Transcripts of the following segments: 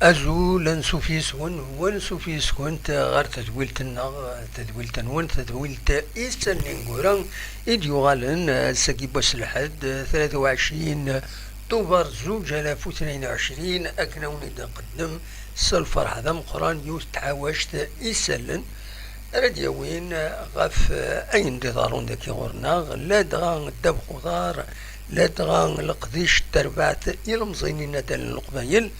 أزول نسوفيسون ونسوفيسون غير تدويلتنا ون تدويلت إيستن نقولن إديوغالن ساكي باش لحد 23 أكتوبر 2022 أكنا ونيد نقدم سلفر هذا مقران يوث تعاوشت إيسلن راديوين غف أين دارون داكي غورنا لا دغان الدب خضار لا دغان القديش تربعت يلمزينين دال القبايل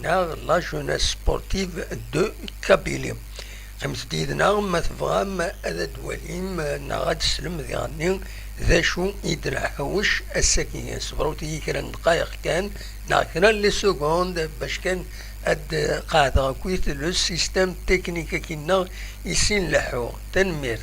ناغ لا جوناس سبورتيف دو كابيلي خمس ديدنا ما تبغام هذا دواليم ناغ تسلم ذيغني ذا شو يدرعوش الساكية صبروتي كرا دقايق كان ناغ كرا لي سكوند باش كان اد قاعدة كويت لو سيستم تكنيكا كينا يسين لحو تنميرت.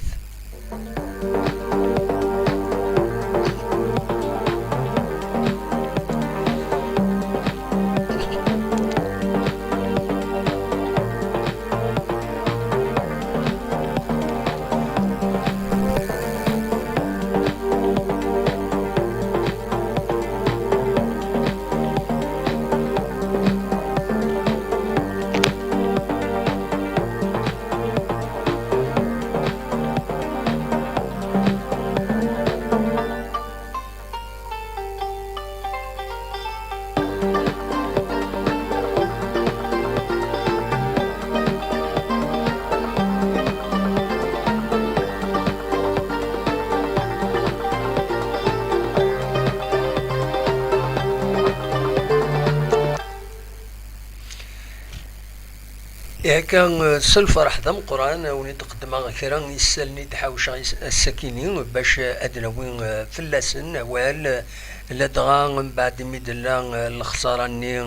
كان سلفر حدا قران وني تقدم كرا يسالني تحاوش السكينين باش ادنوين فلاسن وال لدغا من بعد ميدلا الخساره ني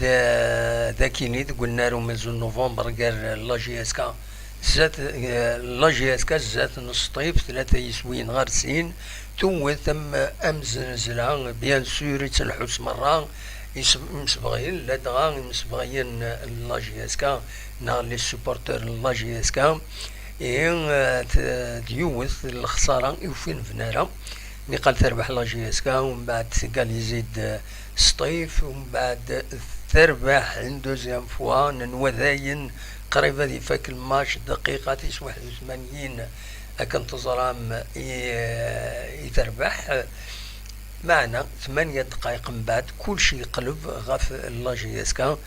ذا كيني قلنا له من نوفمبر قال لا جي اس كا زات لا جي اس كا زات نصطيف 3 يسوين غارسين تو ثم امزنزلا بيان سور يتنحوس مره مسبغين لا دغا مسبغين لا جي اس كا نا لي سوبورتور لا جي اس كا ديوث الخساره يوفين فنارا ملي قال تربح لا جي اس كا ومن بعد قال يزيد سطيف ومن بعد تربح دوزيام فوا نوذاين قريبه ذي فاك الماتش دقيقه 81 كان تزرام يتربح معنا 8 دقائق من بعد كل شيء قلب غاف لا جي اس كا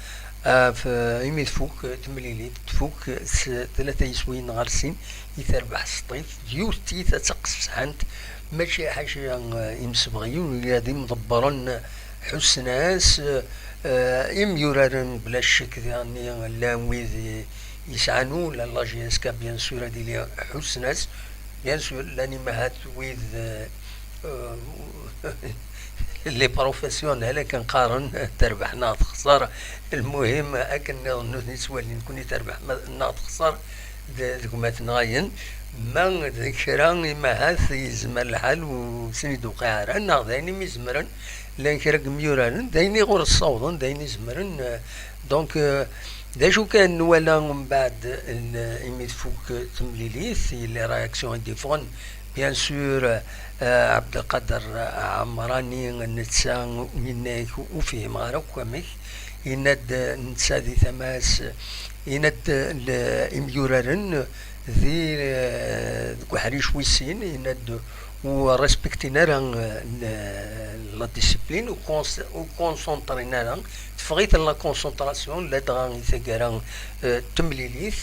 في يمي تفوك تمليلي تفوك 3 يسوين غارسين يتربح سطيف ديوتي تتقص عند ماشي حاجه يمسبغيون اللي هادي مدبرن حسناس يميورارن بلا شك يعني لا ويذ يسعنو لا جي اس كا بيان سور هادي لي حسناس بيان سور لاني ما هات ويذ اللي بروفيسيونيل كنقارن تربح ناض خساره المهم اكن نسوى اللي نكون تربح ناض خساره ذوك ما تنغاين ما ذكرى ما هاث يزمر الحال وسنيد وقاعر ناض دايني ميزمرن لان كراك ميوران دايني غور الصوضن دايني زمرن دونك دا شو كان ولا من بعد يميت فوق تمليليث اللي رياكسيون ديفون بيان سور عبد القادر عمراني نتسا منك وفيه مغرب كمك يند نتسا ذي ثماس يند الاميورارن ذي كحريش ويسين يند ورسبكتينا لا ديسيبلين وكونسونطرينا تفغيت لا كونسونطراسيون لا دغان ثقران تمليليث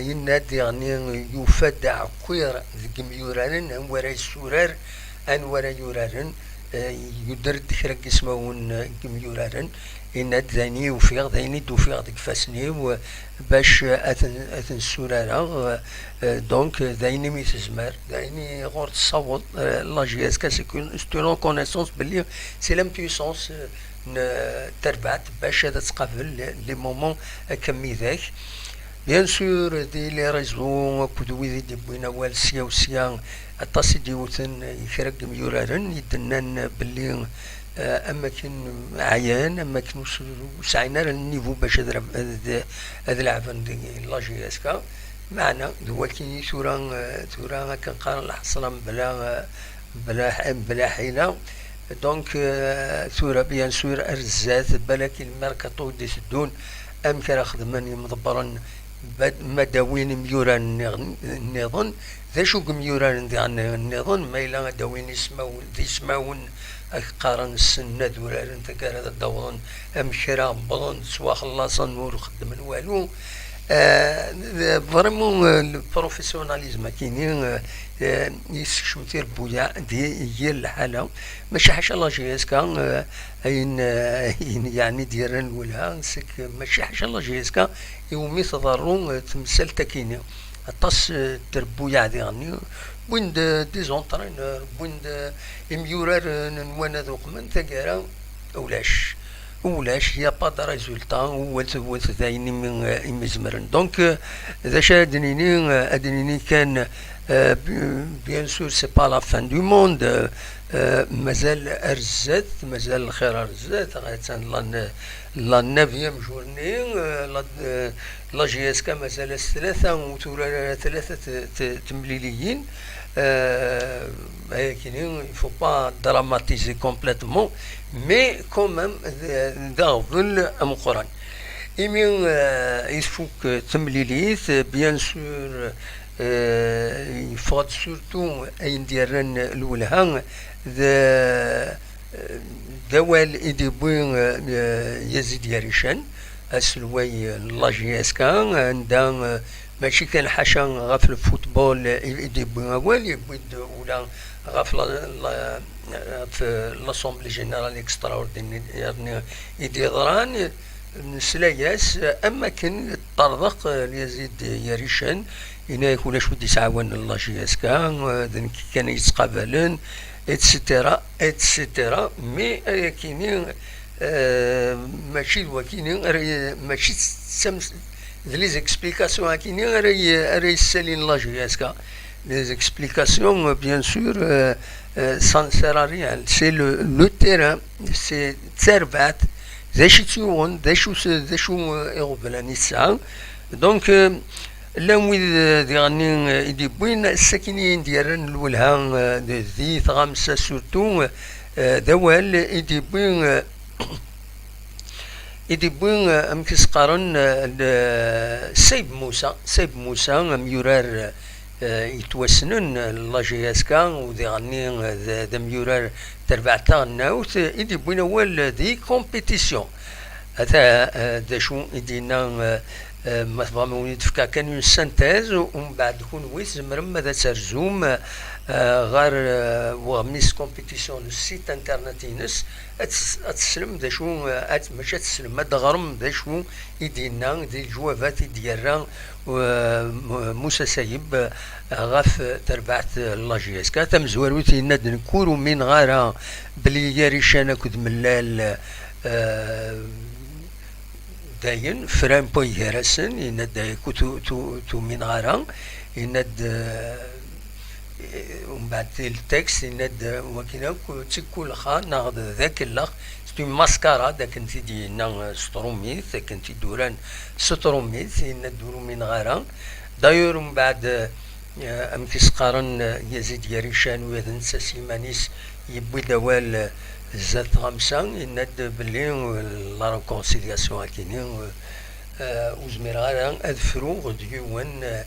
ينادي يعني يفدع كوير ذي ميورارن ان ورا السورار ان ورا يورارن يدرد خرق اسمون ميورارن يناد ذاني وفيغ ذاني دوفيغ ديك فاسني باش اثن السورارا دونك ذاني ميتزمر ذاني غور تصوت لا جي اس كا سيكون ستون كونيسونس بلي سي لام بويسونس تربعت باش هذا تقابل لي مومون كمي ذاك بيان سور دي لي ريزو كدوي دي بوينا والسيا وسيا الطاسي ديوثن يخرج ميورارن يدنان باللي اماكن عيان اماكن وسعينا النيفو باش هذا العفن دي لا جي اس كا معنا دولكي ثورا كنقارن الحصرا بلا حيله دونك ثورة بيان سور أرزات بالك الميركاتو دي سدون أم كرا خدمان مضبرا مداوين ميوران النظن ذا شو ميوران النظن ما إلا داوين يسماون قارن السنة دولار انت كان الدوران أم كرا بلان سوا خلاصا نور خدم والو فريمون البروفيسيوناليزم كاينين يسكشو تير بويا هي الحالة ماشي حاجة لا جيسكا اين يعني ديران ولا سك ماشي حاجة لا جيسكا يومي تضرون تمثال تكيني الطاس تربويا ديالني بوين دي زونطرينور بوين ميورار نوانا ذوق من تقارا ولاش هي با دا ريزولتا ولت ثاني من يمزمرن دونك ذا ادنيني كان بيان سور سي با لا فان دو موند مازال ارزات مازال الخير ارزات غايتان لا نافيام جورني لا جي اس كا مازال ثلاثة وتورا ثلاثة تمليليين il ne faut pas dramatiser complètement, mais quand même, il faut que bien sûr, il faut surtout indiren l'oulhan دوال إديبوين يزيد يريشان أسلوي الله جيسكان عندنا ماشي كان حاشا غاف الفوتبول يديبوين أول يبود ولا غاف في لاسومبلي جينيرال اكسترا اوردينير يديران نسلاياس اما كان الطرق يزيد يريشان هنا يكون شو يسعون الله جيسكان كان يتقابلن اتسيتيرا مي كاينين ماشي الوكينين ماشي لي زيكسبليكاسيون كاينين راهي يسالين لا جياسكا لي زيكسبليكاسيون بيان سور سان سير ا ريان سي لو تيران سي تسربات ذا شي تيون ذا شو يغبلاني الساعه دونك لوين ديالني يديبوين الساكنين ديالن الولها ذي غامسه سورتو دوال يديبوين امكس قارن سيب موسى ميورار يتوسنن لا جي اس كا وديالني ذا ميورار تربعتا ناوت يديبوين اول دي كومبيتيسيون هذا دا شو يدينا مثلا ونتفكا كان اون سانتيز ومن بعد كون ويس زمرم ماذا ترزوم غير وغميس كومبيتيسيون السيت انترنت ينس اتسلم دا شو ماشي تسلم هاد غرم دا شو يدينا دي الجوابات ديالنا موسى سايب غاف تربعت لا جي اس كا تمزوروت يناد نكورو من غارة بلي ياريشانا كود ملال داين فران بوي هرسن يند تو من غارة يند ومن بعد التكست يند وكنا تكول خا ناخذ ذاك اللخ ستي ماسكارا داك انت دينا ستروميت داك انت دوران ستروميت يند دورو من غارة داير من بعد امكس قارن يزيد يريشان ويذن سيمانيس يبوي دوال زاد غمسة يند بلي لا ريكونسيلياسيون كاينين وزمير غادا اذفرو غديوان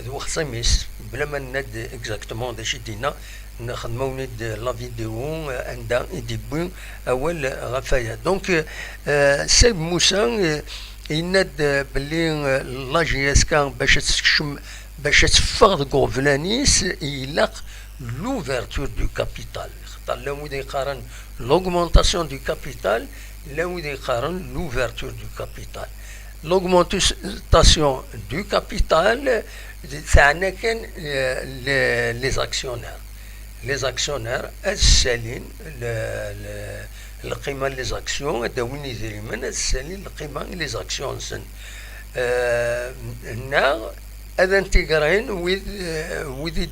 ذو خصيميس بلا ما ند اكزاكتومون داشي دينا نخدمو ند لا فيديو عندها يديبو اول غفايا دونك سيد موسى يند بلي لا جي اس كا باش تفغ غوفلانيس يلاق l'ouverture du capital. Là où il y l'augmentation du capital, là où il y a l'ouverture du capital. L'augmentation du capital, ça n'est que les actionnaires. Les actionnaires, elles سالين القيمة les actions, داوين يديرين elles القيمة les actions سن. هنا هذا انتقرين وذ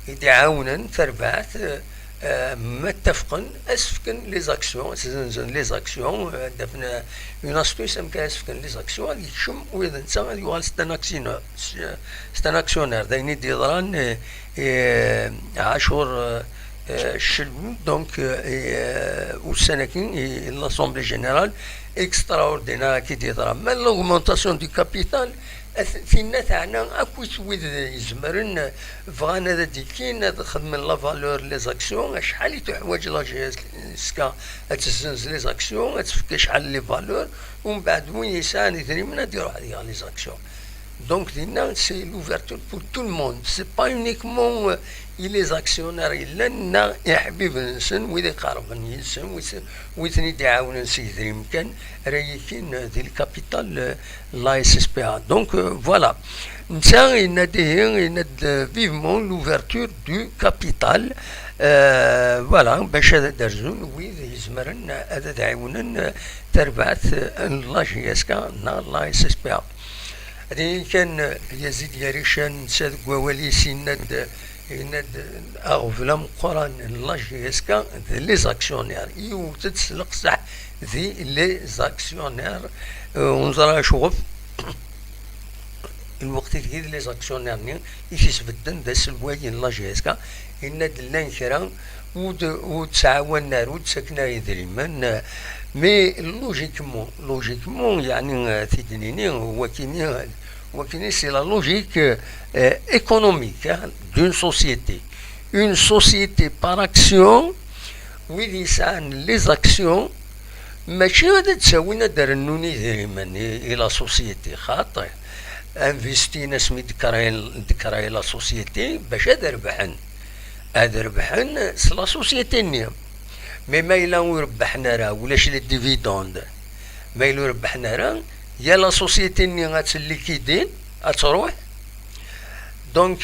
يدعاونا تربعت متفقا اسفكن لي زاكسيون لي زاكسيون دفنا يناسكو يسمى اسفكن لي زاكسيون يشم واذا انت يوال ستان اكسيونير داين يديران عاشور donc au Sénégal et l'Assemblée générale extraordinaire qui dira mais l'augmentation du capital فينا تاعنا اكو سويد يزمرن فغانا هذا ديكين خدم لا فالور لي زاكسيون شحال تحواج لا جي سكا تزنز لي زاكسيون تفك شحال لي فالور ومن بعد وين يسان يدري من يديروا عليها لي زاكسيون donc c'est l'ouverture pour tout le monde c'est pas uniquement les actionnaires إلا يحبيب الإنسان وإذا قارب الإنسان ويثني يعاون سيدي يمكن رايكين دي الكابيتال لا اس اس بي ا donc voilà نتا يناديه vivement l'ouverture du capital voilà باش هذا درزون وإذا يزمرن هذا تعاونن تربعت لا جي اس كا لا اس اس بي ا هذه كان يزيد يريشان ساد قوالي سيند أغفلام قران لا جي اس كا لي زاكسيونير تتسلق صح ذي لي زاكسيونير ونزرا شوف الوقت اللي لي زاكسيونير يثبتن ذا سلواين لا جي اس كا إن دلنا كرا وتعاون نار وتسكنا يدريمان مي لوجيكمون يعني تدنيني هو كيني سي لا لوجيك économique d'une société. Une société par action وين يسعن لي زاكسيون ماشي غادي تساوينا درنوني دائما الى سوسيتي خاطر انفيستينا سمي دكراي لا سوسيتي باش هاد ربحن لا سوسيتي نيا مي ما إلا يربحنا راه ولاش لي ديفيدوند ما إلا يربحنا راه يا لا سوسيتي نيا غاتليكيدين غتروح دونك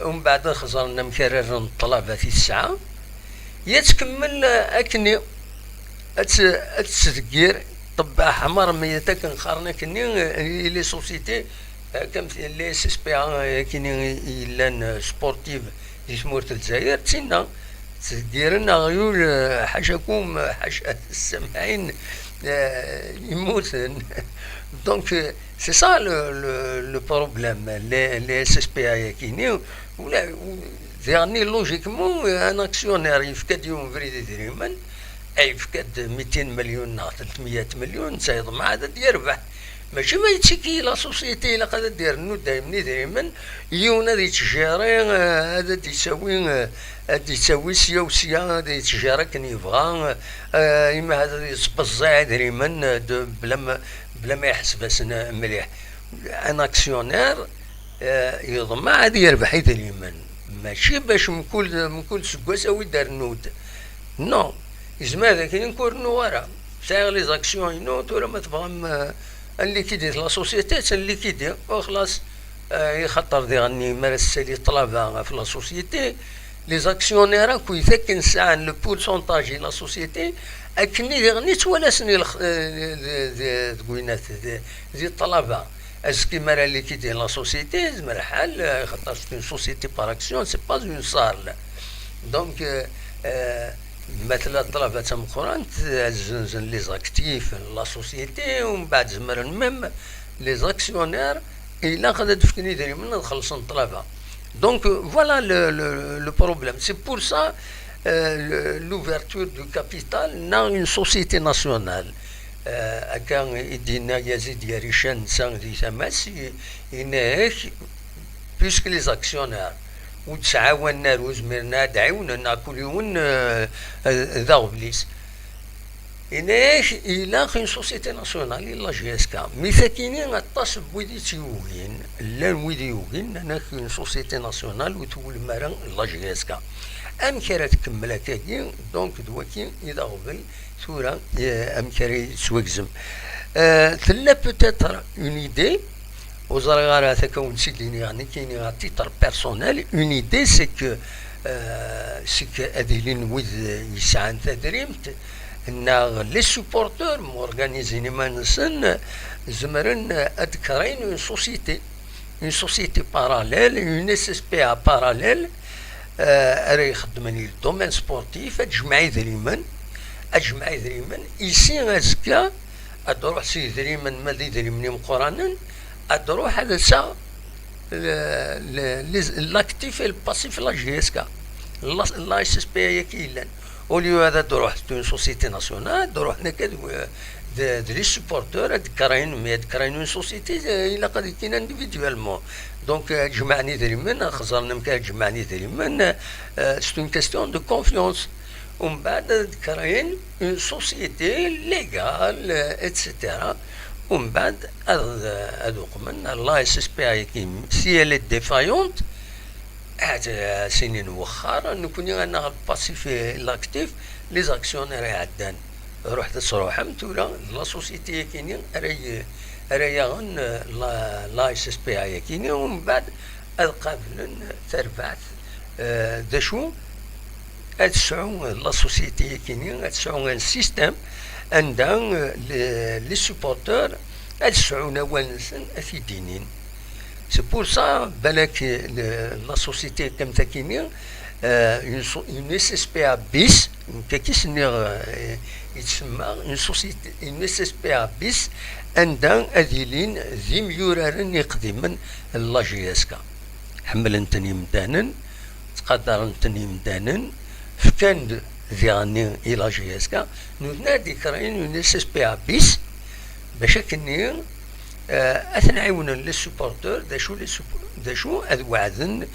ومن بعد خزرنا مكرر الطلبة في الساعة يتكمل أكني أتسدقير طبع حمر ميتا كنخارنا كني لي سوسيتي كم لي اس اس بي كني لان سبورتيف دي سمورت الجزائر تسينا تسدقيرنا غيول حاشاكم حاشا السامعين يموت donc c'est ça le problème les SSPA كينيو ولا يعني لوجيكمون ان اكسيونير يفقد يوم فريد دريما اي يفقد 200 مليون 300 مليون سيض مع عدد يربح ماشي ما يتشكي لا سوسيتي لا قد دير نو دائما يونا دي تجاري هذا يساوي سيا وسيا هذا يتجاري كان يبغى اما هذا يصبزع دريما بلا ما يحسب سنة مليح ان اكسيونير يضمع عاد يربح دائما ماشي باش من كل سكواس او يدار نود نو يزما هذا كاين نكون ورا سايغ لي زاكسيون ينوت ولا ما تبغى اللي كيدير لا سوسيتي اللي كيدير وخلاص يخطر ديغني مارس لي طلبه في لا سوسيتي لي زاكسيونير كو يثكن ساعه لو بورسونتاج لا سوسيتي اكني ديغني توالسني تقوينات دي الطلبه اسكي مرا اللي كيدير لا سوسيتي زمر حال خاطر سي سوسيتي بار اكسيون سي با اون صال دونك مثلا الطلبه تاع القران تزنزن لي زاكتيف لا سوسيتي ومن بعد زمر ميم لي زاكسيونير الا خدات تفكني ديري من نخلص الطلبه دونك فوالا لو بروبليم سي بور سا l'ouverture du capital dans une société nationale. Quand Idina Yazid Yarishan sang dit Hamas, puisque les actionnaires ou تسعاوننا وزمرنا دعونا كل يوم ذوبليس إناش إلى خين سوسيتي ناسيونال لا جي اس كا مثاكيني غطاس بويدي تيوغين لا ويدي يوغين أنا خين سوسيتي ناسيونال وتقول مرا لا جي اس كا أم كرا تكمل هكاكي دونك دواكي إذا غبل ثورة أم كرا سوكزم تلا بوتيتر اون ايدي وزرغارا تكون سيديني يعني كايني غا تيتر بيرسونيل اون ايدي سي كو أديلين ويد يسعان تدريمت ان لي سوبورتور مورغانيزيني مانسن زمرن ادكرين اون سوسيتي باراليل اون اس اس بي ا باراليل راه يخدمني الدومين سبورتيف اجمعي دريمن يسي غازكا ادروح سي دريمن ما دي دريمني مقرانا ادروح هذا سا لاكتيف الباسيف لا جي اس كا لا اس اس بي هي كيلان اوليو هذا تروح تون سوسيتي ناسيونال تروح هناك لي سوبورتور هاد كراين اون سوسيتي الا قد كاين انديفيدوالمون دونك جمعني دريمن خزرنا مكان جمعني دريمن سي اون كاستيون دو كونفيونس ومن بعد كراين اون سوسيتي ليغال اتسيتيرا ومن بعد هذوك من لا اس اس بي اي كي سي ال ديفايونت هاد سنين وخر نكون انا الباسيف في لاكتيف لي زاكسيونير عدان رحت تروحهم تولا لا سوسيتي كاينين راهي غن لا اس اس بي اي كاينين ومن بعد قابلن تربعت داشو تسعو لا سوسيتي كاينين تسعو ان سيستيم عندها لي سوبورتور تسعو نوانسن في دينين سي بور سا بالك لا سوسيتي كم تاكينين اون اس اس بي ا بيس كيسني يتسمى اون سوسيتي اون اس اس بي ا بيس عندها اذيلين ذي ميورارن يقدمن لا جي اس كا حملنتني مدانن تقدرنتني مدانن فكان ذي غني الى جي اس كا نادي كراين اون اس اس بي ا بيس باش كني اثنعاون لي سوبورتور داشو ادوعدن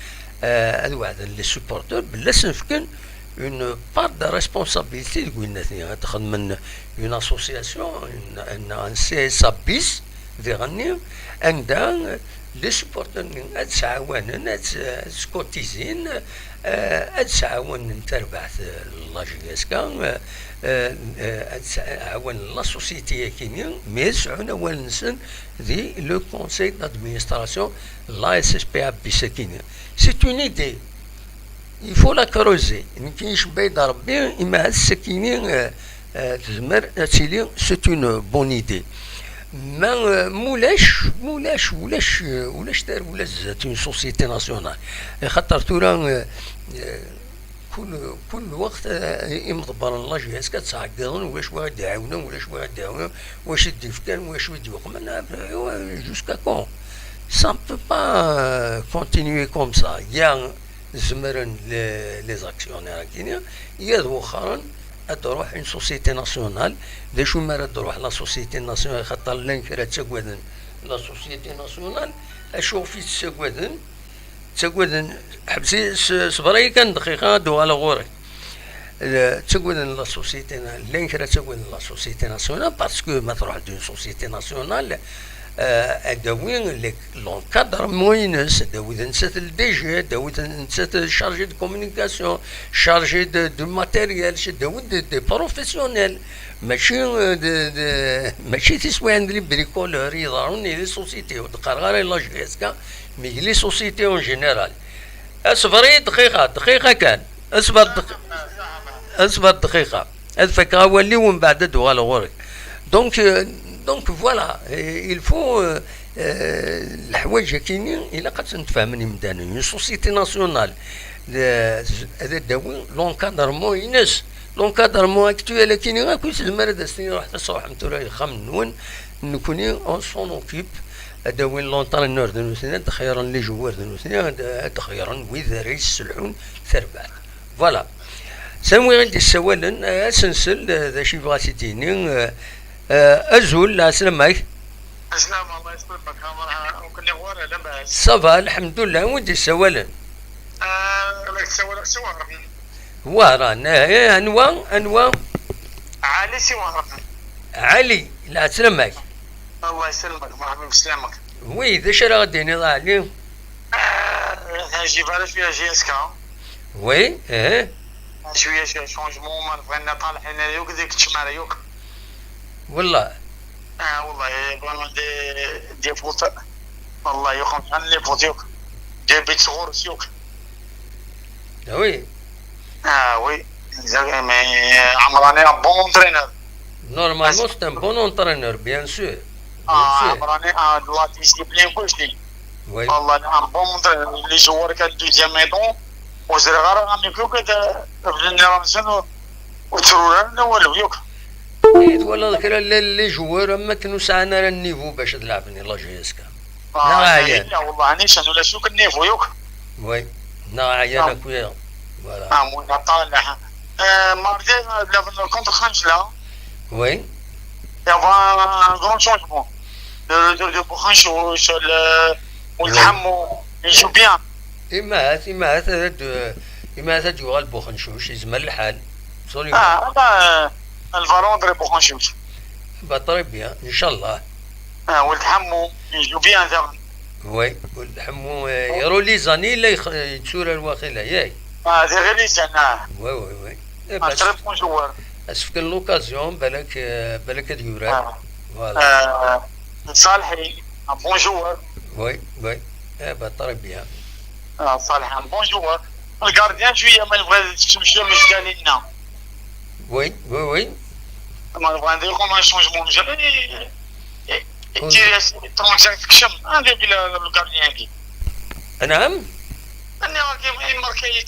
لي سوبورتور بلا سنفكن اون بار دو ريسبونسابيلتي قلنا ثاني تخدم من اون اسوسياسيون ان سي اس ا بيس دي غني عندها لي سوبورتور تسعاون تسكوتيزين تسعاون تربح لا جي اس كا تعاون لا سوسيتي كاينين مي تسعون اول نسن دي لو كونساي دادمينستراسيون لا اس اس بي ا بي سكينين سي اون ايدي il faut la creuser مكاينش بيد ربي اما هاد السكينين تزمر تيلي سي اون بون ايدي ما ولاش دار ولا زات اون سوسيتي ناسيونال خاطر تورا كل وقت يمضبر لا جي اس كتعقدون واش واحد يعاوننا واش يدي فكان واش يدي وقمنا جوسكا كون سا بو با كونتينيي كوم سا يا زمرن لي زاكسيونير كاينين يا وخرا تروح اون سوسيتي ناسيونال داشو ما تروح لا سوسيتي ناسيونال خاطر لانكرا تسكودن لا سوسيتي ناسيونال اشوف في تسكودن حبسي صبري كان دقيقه دو على غوري تسكودن لا سوسيتي لانكرا تسكودن لا سوسيتي ناسيونال باسكو ما تروح دون سوسيتي ناسيونال اداوين لونكادر موينس داوي نسات الدي جي داوي نسات شارجي دو كومونيكاسيون شارجي دو ماتيريال داوي دي بروفيسيونيل ماشي تسوى عند لي بريكولور يضرون لي سوسيتي ودقار لا جي اس كا مي لي سوسيتي اون جينيرال اصبري دقيقه كان اصبر دقيقه الفكره هو اللي ومن بعد دو على غورك دونك فوالا il faut الحوايج كاينين الا قد نتفاهمني مدانا اون سوسيتي ناسيونال هذا داوي لونكادرمون ينس لونكادرمون اكتويل كاينين كل زمان هذا السنين راح تصوح نتورا خمنون نكوني اون سون اوكيب داوي لونترينور دو نوسنا تخيرا لي جوار دو نوسنا تخيرا وإذا ريس سلحون ثربان فوالا سامي غندي السوالن اسنسل ذا شي بغاتي تيني أزول لا سلامك السلام الله يسلمك ممكن نغور لاباس صافا الحمد لله ودي السوالن لك سوالك سوار وهران انواع علي سوار علي لا سلامك الله يسلمك مرحبا بسلامك وي ذا شرا غديني علي نجيب على شويه جي اس كا وي شويه شونجمون ما بغينا طالحين يوك ديك تشمال يوك والله والله بغينا دي فوت والله يوخم شحال لي فوت يوك دي بيت صغور سيوك وي وي مي عمراني بون انترينور نورمالمون سي ان بون انترينور بيان سور عمراني doit discipliner كلشي والله ان بون انترينور اللي جوار كان دوزيام ميطون وزرغار غامي كوك الجينيراسيون وتروران والو يوك ولا ذكر لي جوار اما كانوا ساعنا راه النيفو باش تلعبني لا جي اس كا لا والله انيش انا ولا شوك النيفو يوك وي عيان اكويا فوالا. مونا طالع. ماردي كونتر خنجله. وي. يافا ان غران شونجمون دو بوخنشوش والتحمو يجو بيان. إما هذا يغال بوخنشوش يزمل الحال. هذا الفالوندري بوخنشوش. بطري بيان إن شاء الله. والتحمو يجو بيان زعما. وي والتحمو يرو لي زاني لا يتسورى الواخيلة ياي. هذه غير لي زنا. وي. تري بون جوار. اسف كان لوكازيون بالك ديورا. فوالا. صالحي بون جوار. وي بطري بيان. صالح بون جوار. الكارديان شويه ما نبغي تمشي مش قال لنا. وي ما نبغى نديرو ما شونجمون جالي تيري 35 كشم هذا بلا الكارديان كي. نعم. انا كيف ماركي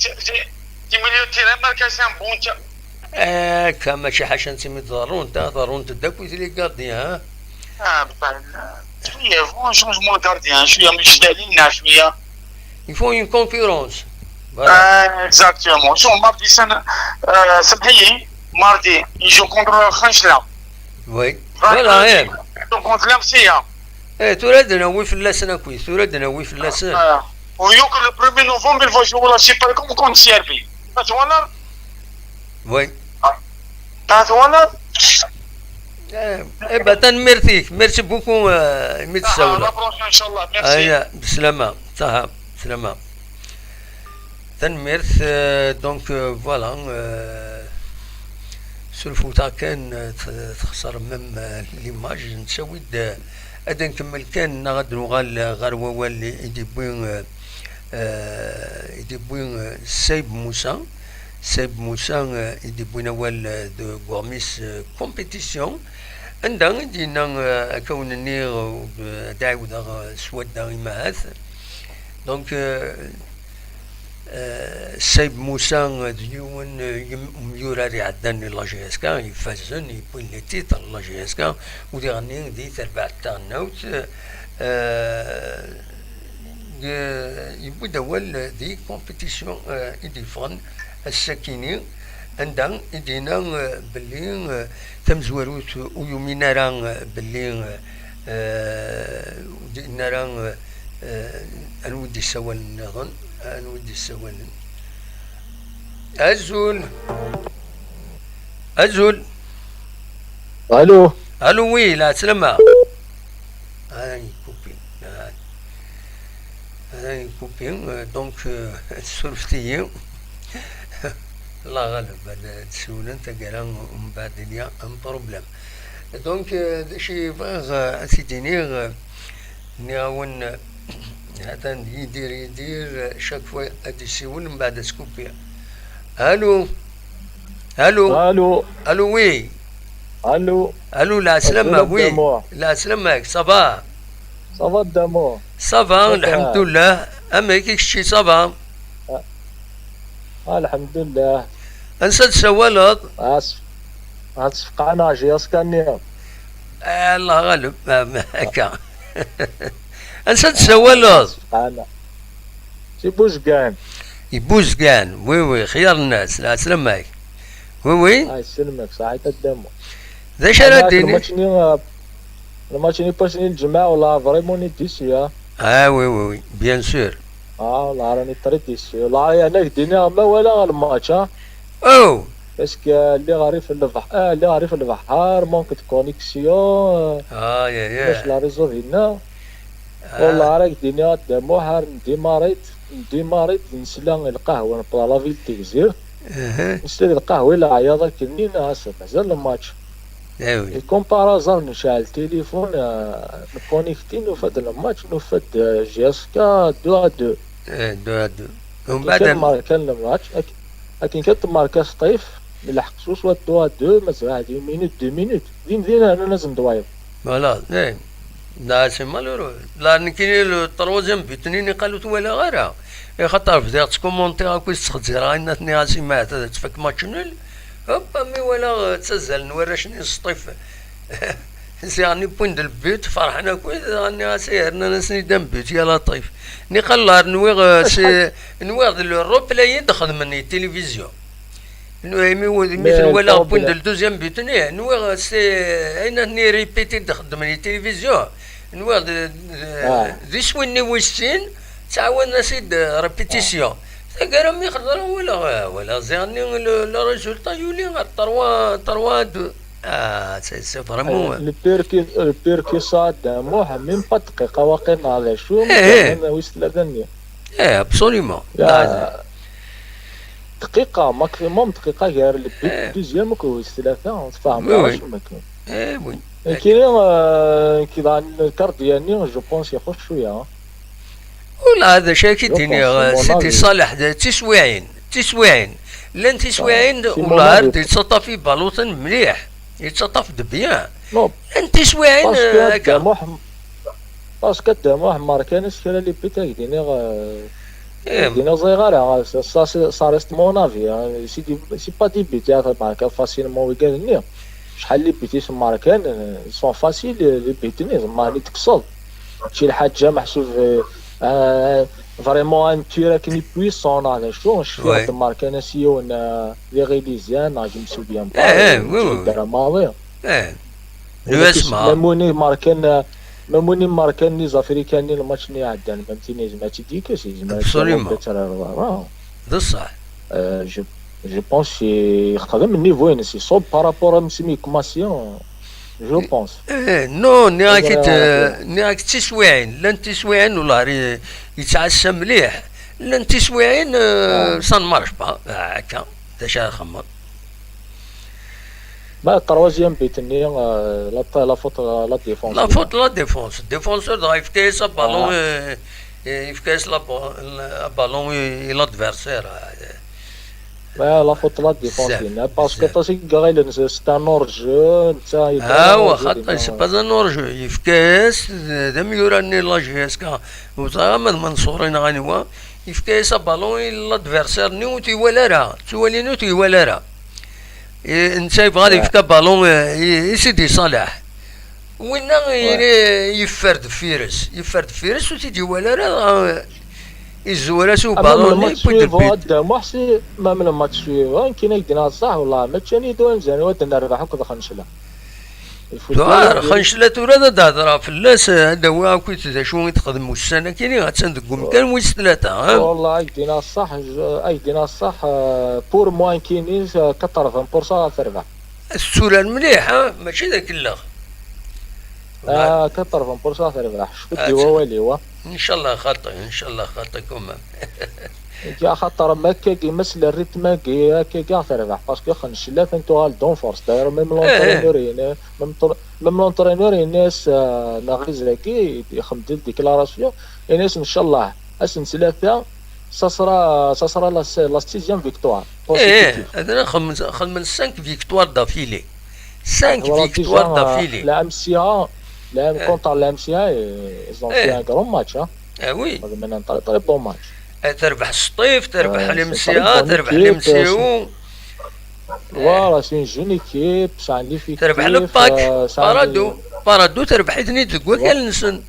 تيمليو تيري ماركي سان بونتا. كما شي حاجه انت ضرون تداك ويزيلي كارديان. بطل شويه فون شونجمون الكارديان شويه مش قال لنا شويه. Il faut une concurrence. اكزاكتومون. شو ماردي سنه سبحيه ماردي يجو كونتر خنشله. وي فوالا. يجو كونتر لامسيه. تراد نوي في اللسنه كويس في اللسنه. ويوك لو برومي نوفمبر il faut jouer la Super Coupe contre Serbie. تتولر. وي. تتولر. ميرسي بوكو متساوله. لا بروشين ان شاء الله. ميرسي. بسلامه صح بسلامه. تنميرث دونك فوالا. سلفوتا كان تخسر مم ليماج نسوي هذا نكمل كان غاد نغال غير وال يديبوين سايب موسى يديبوين وال دو غوميس كومبيتيسيون عندنا دينا كونني داعودا سودا إماث دونك سايب موسى ديون يوراري عداني لا جي اس كا يفازن يبوين لي تيتر لا جي اس كا ودي غني دي تربع تاع النوت يبو دول دي كومبيتيسيون يديفون الساكنين عندنا يدينا باللي تمزوروت ويومينا راه باللي دينا راه انودي سوا النظن نودي السوال. أزول الو وي لا سلامة. هاي كوبين دونك سولفتي الله غالب هذا تسول انت قال من بعد ليا ان بروبليم دونك داشي فاغ سيتينيغ نياون هذا يدير شاك فوا هادي السيول من بعد سكوبيا. الو وي. الو لا سلامة وي لا سلامك صافا دامو صافا الحمد لله. اما كيك شي صافا الحمد لله. انسى تسولط اسف انا جياس كان الله غالب هكا. انسى تسولط انا شي بوزقان وي خيار الناس لا سلامك وي هاي سلمك صحيت الدم ذا شرا ديني الماتش ني باسني الجماعه ولا فريمون ديسيا. وي بيان سور. والله راني طريت ديسيا والله انا دينا ما ولا الماتش او باسكو اللي غاري في البحر اللي غاري في البحر مونك دو كونيكسيون يا باش لا ريزو هنا والله راك دينا دمو حار ديماريت نسلا القهوه نبدا لا فيل تيزير نسلا القهوه لا عياضه كني ناس مازال الماتش ايوي كومبارازون نشعل التليفون نكونيكتي نفد الماتش نفد جيسكا 2-2 ومن بعد كان الماتش لكن كانت ماركا سطيف للحقسوس 2-2 مازال هادي مينوت 2 مينوت دين انا لازم دواير فوالا لا سي مالورو لا نكيني لو تروزيام بيتنيني قالوا ولا غيرها خاطر بدات تكومونتي هاكا تخزر غاينا ثني سيمات تفك ماتش نول هوبا مي ولا تسزل نورا شني سطيف يعني بوند البيت فرحنا كويس راني سيرنا نسني دم بيت يا لطيف نقلر نويغ نويغ الروبلاي يدخل من التلفزيون مثل ولا بوند الدوزيام بيت نويغ اين ني ريبيتي دخل من التلفزيون نويغ ذي سويني ويستين تعاون سيد ريبيتيسيون قال مي خضر ولا زيني لا ريزولتا يولي تروا دو سي فريمون البيركي صاد موها من دقيقة واقعنا على شو انا وصل لدنيا ابسوليمون دقيقة ماكسيموم دقيقة غير البيت دوزيام كويس ثلاثة تفاهم واش ما كاين وي كاين كذا الكارت ديالي جو بونس يخش شوية ولا هذا شاكي ديني سيدي صالح تسويعين لان تسويعين ولا هاد يتسطى في بالوطن مليح يتسطف دبيان لان تسويعين هكا باسكو دامو حمار كان شكال لي بيتا دينا صغيرة سا ريست مون افي سي با دي بيتي معاك فاسيلمون ويقالني شحال لي بيتي تما كان سون فاسيل لي بيتني زعما اللي تقصد شي الحاجة محسوب فريمون ان تيرا كني بويسون على شو شفت تما كان سيون لي غيليزيان ناجم سوبيان دراماوي لو اسمع ماموني ماركان لي زافريكاني الماتش ني عدان فهمتيني زعما تيديك شي زعما بصح جو بونس يخدم النيفو ينسي صوب بارابور مسميكماسيون جو بونس نو نياك تسويعين لان تسويعين ولا يتعشى مليح لان تسويعين سان مارش با هكا تا خمر با التروازيام بيتني لا فوت لا ديفونس الديفونسور دا يفكاس بالون يفكاس لا بالون لادفيرسير لا فوت لا ديفونس باسكو تاسي غايل ستا نورج نتا هو خاطر سي با نورج يفكاس دم يوراني لا جيسكا وزعما منصورين غانيوا يفكاس بالون لادفيرسير نيوتي ولا راه تولي نوتي ولا راه انت يبغى يفكا بالون يسيدي صالح وين يفرد فيرس وتيجي ولا راه يزور سو بالون يبدا محسي ما من الماتش سويفون كاين يدينا صح والله ما تشاني دوان زين ودنا نربحو كذا خنشله خنشله ورا دادرا فلاس هذا هو كنت شو يتقدموا السنه كاينين غتندقوا كان ويس ثلاثه والله يدينا الصح بور موان كاينين 80% تربح السوره المليحه ماشي ذاك لا 80% تربح شفت ديوا ان شاء الله خاطئ كما يا خاطر ما كيمثل الريتم كاع تربح باسكو خنشله انتو دون فورس داير ميم لونترينور الناس ناغيز راكي يخدم ديكلاراسيون الناس ان شاء الله اسن ثلاثه ساسرا لا سيزيام فيكتوار هذا خمس 5 فيكتوار دافيلي 5 فيكتوار دافيلي لا كونتر لا ام سي اي زون في ان غرون ماتش وي هذا من طريق بون ماتش تربح السطيف تربح الامسيا تربح الامسيو فوالا سي جون ايكيب سان لي فيك تربح الباك بارادو تربح اثنين تقول كان نسن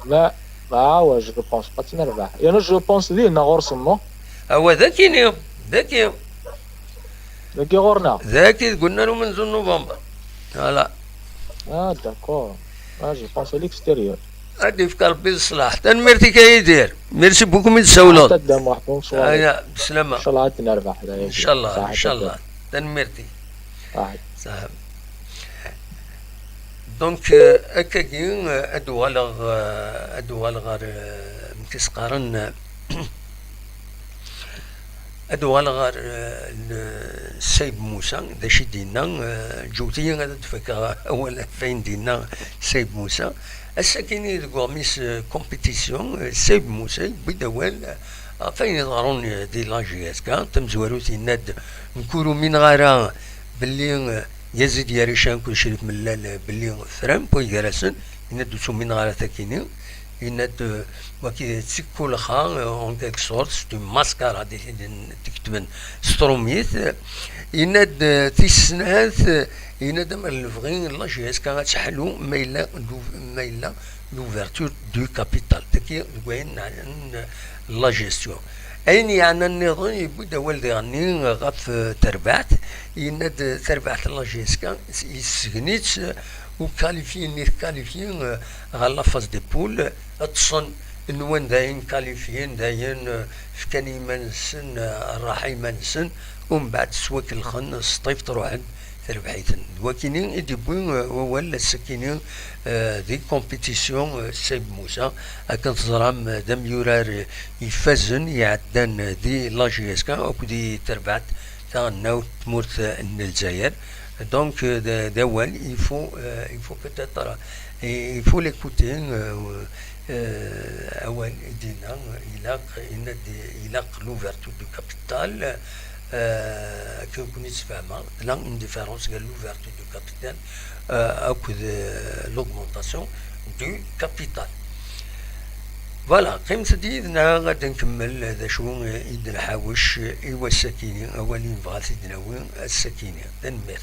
لا جو بونس با تنربح انا جو بونس لينا غورسمو هو ذاكي غورنا ذاكي قلنا له من نوفمبر فوالا داكور جو بونس ليكستيريور هادي في ربي الصلاح تنمرتي كيدير ميرسي بوكو من تسولون قدام واحد بسلامة ان شاء الله عاد نربح ان شاء الله تنمرتي صاحب دونك هكا كاين ادوالغ متسقارن ادوالغ السيد موسى داشي دينا جوتي غادا تفكر اول فين دينا السيد موسى الساكنين دكوميس كومبيتيسيون السيد موسى بدوال فين يظهرون دي لاجياس كان تمزوروتي ناد نكونوا من غير باللي يزيد ياريشان كل شريف ملال باللي فرام بوي جراسن ندوسو من غير تاكينين يناد وكي تسكول خا اون كيك سورت سي ماسكارا دي تكتبن ستروميت يناد تيسنات يناد ما الفغين لا جي اس كان تحلو ما لوفرتور دو كابيتال تكي وين لا جيستيون أين يعني النظام يبدا والدي غني غاف تربعت يناد تربعت لا جي اس كان يسجنيت وكاليفيين على فاز دي بول اتصن نوان داين كاليفيين داين فكاني منسن راحي منسن ومن بعد سواك الخن سطيف تروح تربحيتن وكينين يدبون ولا السكينين دي كومبيتيسيون سيب موسى اكن تزرام دم يورار يفزن يعدان دي لاجي اسكا او دي تربعت تاع ناو تمورت الجزائر. Donc, d'Awal, il faut peut-être, il faut l'écouter. Awal, il a l'ouverture du capital, que vous connaissez vraiment. Là, une différence, c'est l'ouverture du capital avec l'augmentation du capital. فوالا كيما سديدنا غادي نكمل ذا شو يد الحاوش ايوا السكينه اولين بغا سيدنا وين السكينه تنمر.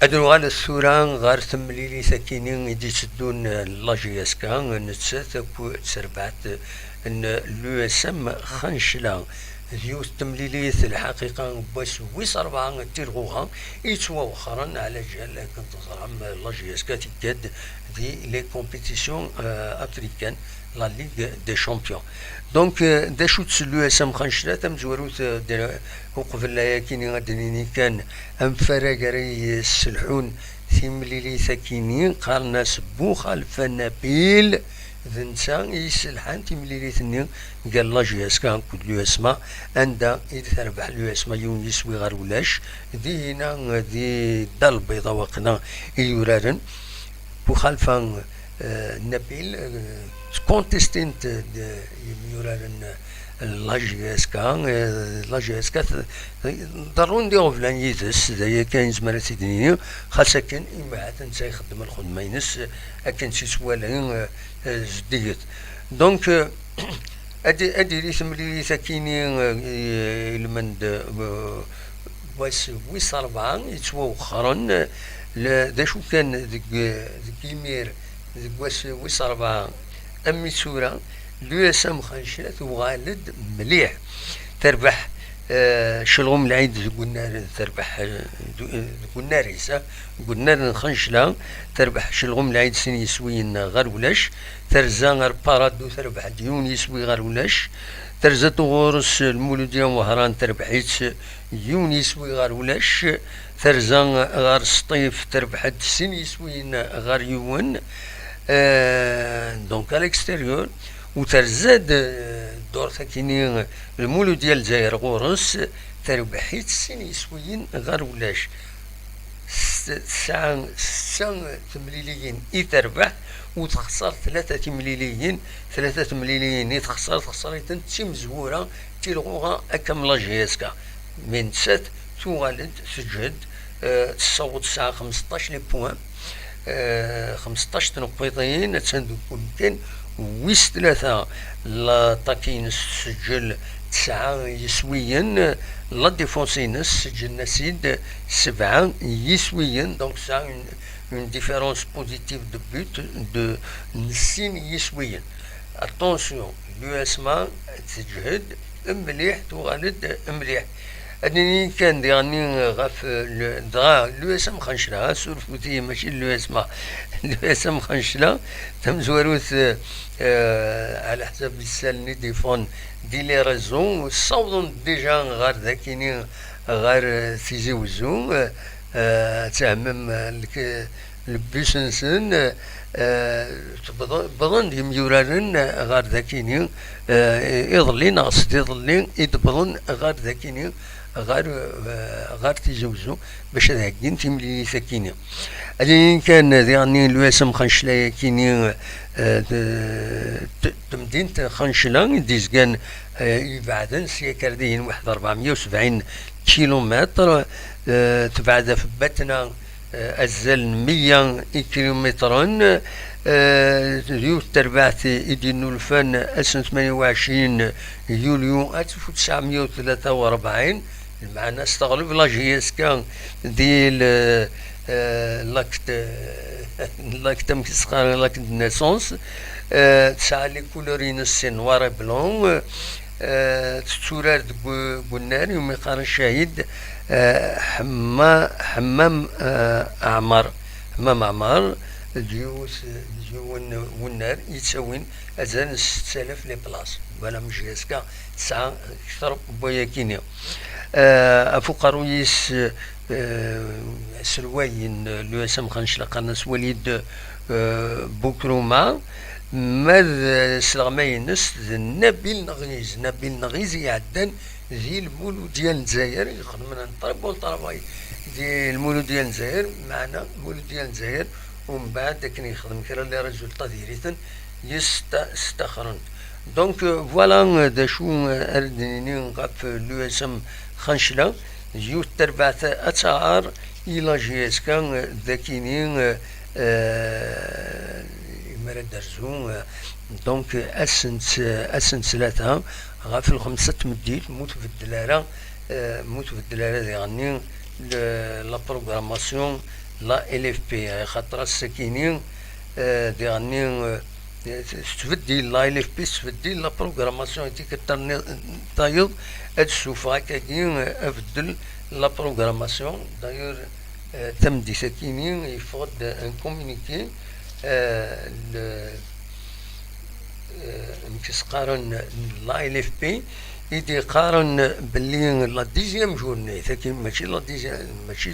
أدنو على السورة غار تمليلي ساكينين يدي تدون لاجي اسكا نتسات تسربعت ان لو اس ام خنشلا ديوس تمليليت الحقيقة باش ويس 4 تيرغوها يتوا وخرا على جال كنت تزرعم لاجي اسكا تيكاد دي لي كومبيتيسيون افريكان لا ليغ دي شامبيون. دونك دا شوت لو اس ام خنشلا تم زوروت وقبل لا كيني غادنيني كان ام فراغري السلحون تيمليلي ساكينين قال ناس بو خلف نبيل ذنسا يسلحان تيمليلي ثنين قال لا جي اس كان كود لو اسما عندها إذا تربح لو اسما يون يسوي غير ولاش دي هنا دي دال بيضا وقنا يورارن بو خلفان نبيل كونتستنت يورارن لا جي اس كا ضروري نديرو فلان يدس دايا كاين زمرة سيدنيا خاصة كان إما تنسى يخدم الخدمة ينس أكن شي سوالين جديد. دونك أدي لي ثملي ساكيني المند ويس 4 يتوخرن دا شو كان ديك يمير ديك ويس 4 أمي سورة لو اس ام خنشلات وغالد مليح تربح شلغم العيد قلنا تربح قلنا ريسا قلنا خنشلا تربح شلغم العيد سن يسوين غير ولاش ترزا غير بارادو تربح ديون يسوي غير ولاش ترزا تغورس المولودية وهران تربحيت يون يسوي غير ولاش ترزا غير سطيف تربح سن يسوين غير يون. دونك على الاكستيريور وترزاد دور ثاكيني المولود ديال الجزائر غورس تربحيت سين يسويين غير ولاش ساعة تمليليين يتربح وتخسر 3 مليليين 3 مليليين يتخسر تنتي مزورة تيلغوها أكم لاجيسكا من سات توالد سجد تصوت ساعة 15 لي بوان 15 تنقيطين تسندو كل ويس 3 لا تاكين السجل 9 يسويا لا ديفونسين سجلنا سيد 7 يسويا. دونك سا اون ديفيرونس بوزيتيف دو بوت دو 6 يسويا. اتونسيون لو اسما تجهد مليح تغالد مليح أدني كان ديرني غاف لو اسم خنشلا سورفوتي ماشي لو اسما لو اسم خنشلا تم زواروث على حسب السالني ديفون دي لي ريزون صوضون ديجا غير ذاكيني غير تيزي وزو تعمم البيس نسن بضن يميورارن غار ذاكيني يضلي ناقص يضلي يدبضن غار ذاكيني غار تيزوزو باش هاكين تيملي ثاكيني اللي كان يعني الواسم خنشلا كيني تمدينة خنشلا ديزكان يبعدن سيكاردين واحد 470 كيلومتر تبعد في باتنا أزل 100 كيلومتر يو تربعت إدينو الفن 28 يوليو 1943 معنا استغلب لا جي اس كان ديال لاكت مكسقار لاكت ناسونس تسعى لي كولورين السن نوار بلون تسورار بنار يوم يقارن الشهيد حمام عمار ديوس والنار يتساوين أزان 6000 لي بلاص ولا مش يسكا تسعة أكثر بوياكينيا أفوق رئيس سرواين لوسم خنشلا قناص وليد بوكروما ماذا سلغماينس نبيل نغيز يعدن ذي المولود ديال الجزائر يخدم من الطرب والطرباي ديال المولود ديال الجزائر معنا المولود ديال الجزائر ومن بعد كان يخدم كرا لي ريزولطا ديريتن يستخرن دونك فوالا دا شو اردنيني غاف لو اسم خنشلا جيو تربعت اتعار الى جي اس كان ذاكينين مرا درزو دونك اسنت ثلاثة غاف الخمسة تمديت موت في الدلالة يعني لا بروغراماسيون لا ال اف بي خاطر السكينين يعني تفدي لا ال اف بي تفدي لا بروغراماسيون ديك طايب السوفا كاين افدل لا بروغراماسيون داير تمدي سكينين يفقد ان كومونيكي مكسقارن لا ال اف بي يدي قارن باللي لا ديزيام جورني ثاكي ماشي لا ديزيام ماشي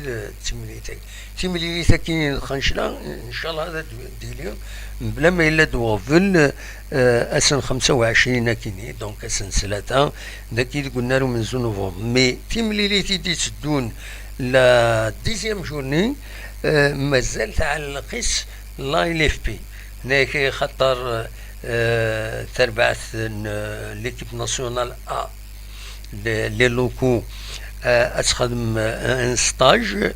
تيملي ثاكي خنشلا ان شاء الله هذا ديلي بلا ما الا دوافل اسن 25 كيني دونك اسن ثلاثه ذاك اللي قلنا له من نوفمبر مي تيملي لي تيدي تسدون لا ديزيام جورني مازال تاع القيس لا ال اف بي هناك خطر تربعت ليكيب ناسيونال ا لي لوكو اتخدم ان ستاج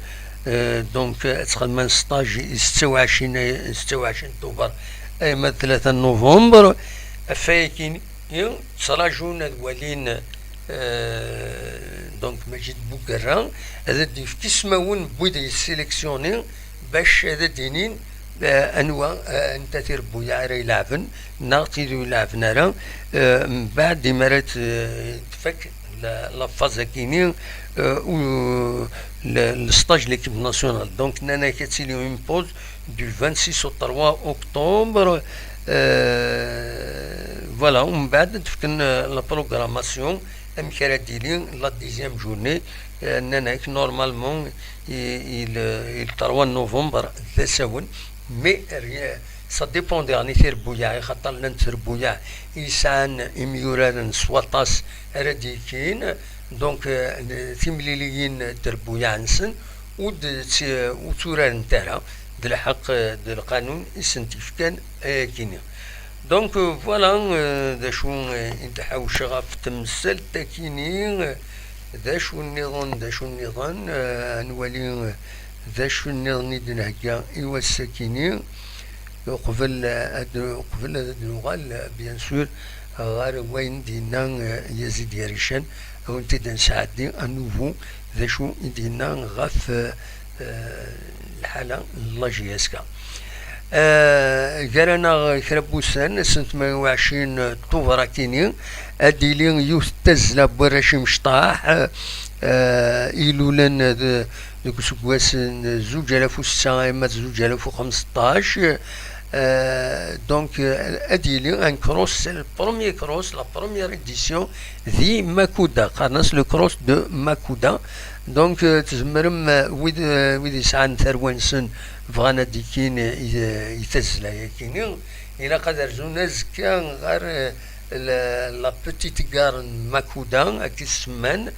دونك اتخدم ان ستاج 26 اكتوبر ايما 3 نوفمبر فايكين تراجون الولين دونك مجد بوكران هذا دي في كسماون بويدا يسيليكسيوني باش هذا دينين انواع انت تربو يعرى يلعبن ناقي يلعبن راه من بعد مرات تفك لا فاز كينين و الستاج ليكيب ناسيونال دونك نانا كتسيلي اون بوز دو 26 au 3 octobre فوالا ومن بعد تفكن لا بروغراماسيون ام كرا ديلين لا ديزيام جورني نانا نورمالمون il 3 نوفمبر ثساون مي سا ديبون ديالني تربويا خاطر لان تربويا إنسان إميوران سواطاس راديكين دونك تيمليليين تربويا نسن وتوران نتاعها الحق القانون السنتيف كان كيني دونك فوالا دا شو ينتحاو شغف تمثل تاكيني ذا شو النظام نولي ذا شو النظام نهكا إيوا الساكنين قبل هذا النغال بيان سور غير وين دينا يزيد يريشان أو نتيدا نساعدني أنوفو ذا شو دينا غاف الحالة لاجياسكا قالنا كربوسان سنة 28 طوفرة كيني أديلين يستزل براشي مشطاح إيلولان دوك سكواس 2006 إما 2015 Donc, Adili, un cross, c'est le premier cross, la première édition de Makuda, c'est le cross de Makuda. Donc, تزمرم ويد يسعى ثروانسن بغانا ديكين يتزلا يكيني إلا قدر زونا زكا غير لا بتيت غار ماكودا أكي السمان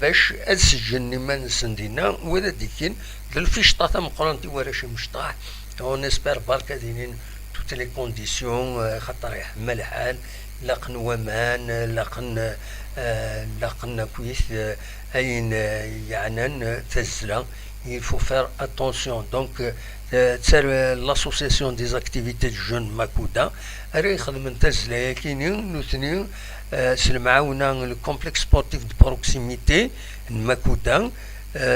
باش أسجن من سندينا ولا ديكين للفيشطة مقرنتي ولا شي مشطاح on espère برك دينين toutes les conditions خاطر يحمل الحال لقن ومان لقن كويس أين يعني تزلا il faut faire attention donc l'association des activités de jeunes Makuda راه يخدم تزلا كاينين نوثني سلمعاونا الكومبلكس سبورتيف دو بروكسيميتي Makuda